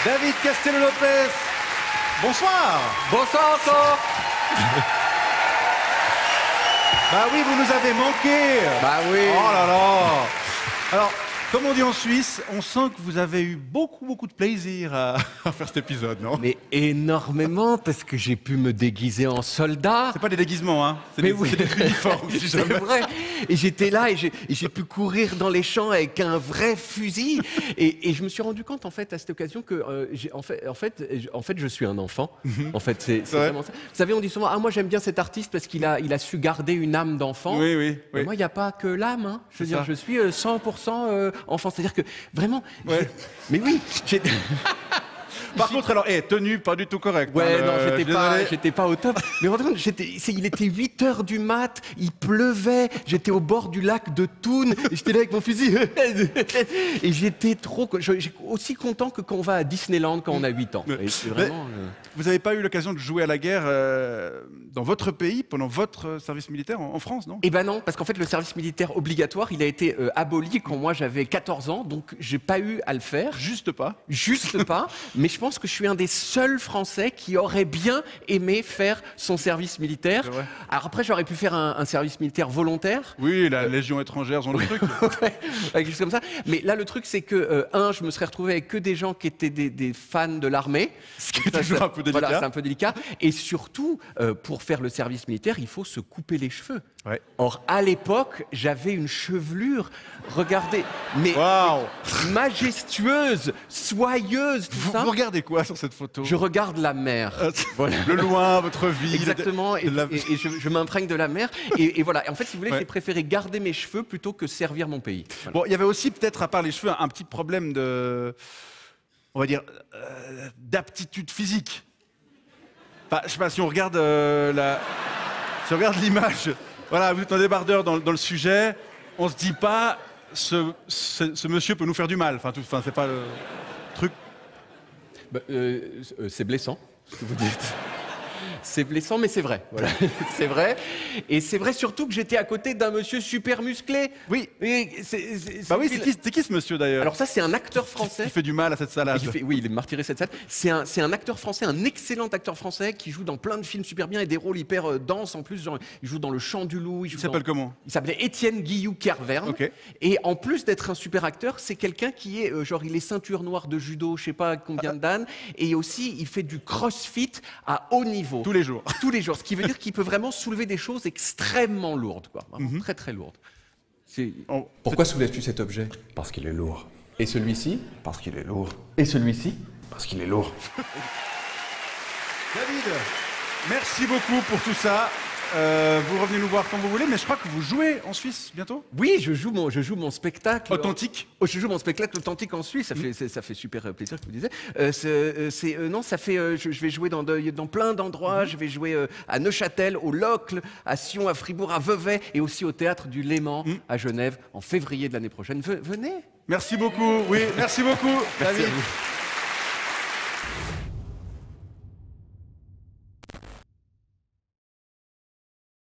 David Castello-Lopez. Bonsoir. Bonsoir encore. Bah oui, vous nous avez manqué. Bah oui. Oh là là. Alors, comme on dit en Suisse, on sent que vous avez eu beaucoup de plaisir à faire cet épisode, non? Mais énormément, parce que j'ai pu me déguiser en soldat. C'est pas des déguisements, hein? C'est Mais des, oui. c'est des uniformes, si C'est jamais. vrai. Et j'étais là et j'ai pu courir dans les champs avec un vrai fusil. Et je me suis rendu compte, en fait, à cette occasion, que en fait, je suis un enfant. En fait, c'est vraiment ça. Vous savez, on dit souvent, ah, moi j'aime bien cet artiste parce qu'il a su garder une âme d'enfant. Oui, oui. Mais moi, il n'y a pas que l'âme. Hein. Je veux dire, ça. je suis 100% enfant. C'est-à-dire que vraiment. Ouais. Mais oui. Par contre, alors, tenue pas du tout correcte. Ouais, hein, non, désolé. j'étais pas au top. Mais en contre, il était 8h du mat, il pleuvait, j'étais au bord du lac de Thun, et j'étais là avec mon fusil. Et j'étais j'ai aussi content que quand on va à Disneyland quand on a 8 ans. Et c'est vraiment, Vous n'avez pas eu l'occasion de jouer à la guerre dans votre pays, pendant votre service militaire, en France, non? Eh ben non, parce qu'en fait, le service militaire obligatoire, il a été aboli quand moi j'avais 14 ans, donc j'ai pas eu à le faire. Juste pas. Juste pas, mais je pense que je suis un des seuls Français qui aurait bien aimé faire son service militaire. C'est vrai. Alors après, j'aurais pu faire un service militaire volontaire. Oui, la Légion étrangère, ce genre de truc. Ouais, quelque chose comme ça. Mais là, le truc, c'est que, je me serais retrouvé avec que des gens qui étaient des fans de l'armée. Ce qui est toujours un peu délicat. Voilà, c'est un peu délicat. Et surtout, pour faire le service militaire, il faut se couper les cheveux. Ouais. Or, à l'époque, j'avais une chevelure, regardez, mais Waouh. majestueuse, soyeuse, tout ça. Vous regardez quoi sur cette photo? Je regarde la mer. Voilà. Le loin, votre vie. Exactement, et je m'imprègne de la mer. Et voilà, et en fait, si vous voulez, Ouais. j'ai préféré garder mes cheveux plutôt que servir mon pays. Voilà. Bon, il y avait aussi peut-être, à part les cheveux, un petit problème de, on va dire, d'aptitude physique. Enfin, je sais pas, si on regarde si on regarde l'image, voilà, vous êtes un débardeur dans le sujet, on se dit pas, ce monsieur peut nous faire du mal. Enfin, c'est pas le truc. Bah, c'est blessant, ce que vous dites. C'est blessant, mais c'est vrai. Voilà. C'est vrai. Et c'est vrai surtout que j'étais à côté d'un monsieur super musclé. Oui. Et Bah oui, c'est qui ce monsieur d'ailleurs? Alors ça, c'est un acteur français. Qui fait du mal à cette salade. Oui, il est martyré cette salle. C'est un acteur français, un excellent acteur français qui joue dans plein de films super bien et des rôles hyper denses en plus. Genre, il joue dans Le Chant du Loup. Il s'appelle comment? Il s'appelait Étienne Guillou-Kerverne. Ok. Et en plus d'être un super acteur, c'est quelqu'un qui est, genre, il est ceinture noire de judo, je sais pas combien de dan. Et aussi, il fait du crossfit à haut niveau. Tous les jours. Tous les jours. Ce qui veut dire qu'il peut vraiment soulever des choses extrêmement lourdes, quoi. Vraiment très, très lourdes. Pourquoi soulèves-tu cet objet? Parce qu'il est lourd. Et celui-ci? Parce qu'il est lourd. Et celui-ci? Parce qu'il est lourd. David, merci beaucoup pour tout ça. Vous revenez nous voir quand vous voulez, mais je crois que vous jouez en Suisse bientôt. Oui, je joue mon spectacle. Authentique. Oh, je joue mon spectacle authentique en Suisse. Ça fait super plaisir que vous disiez. Non, ça fait. Je vais jouer dans plein d'endroits. Je vais jouer à Neuchâtel, au Locle, à Sion, à Fribourg, à Vevey et aussi au théâtre du Léman à Genève en février de l'année prochaine. Venez. Merci beaucoup. Oui, merci beaucoup, Merci David. à vous.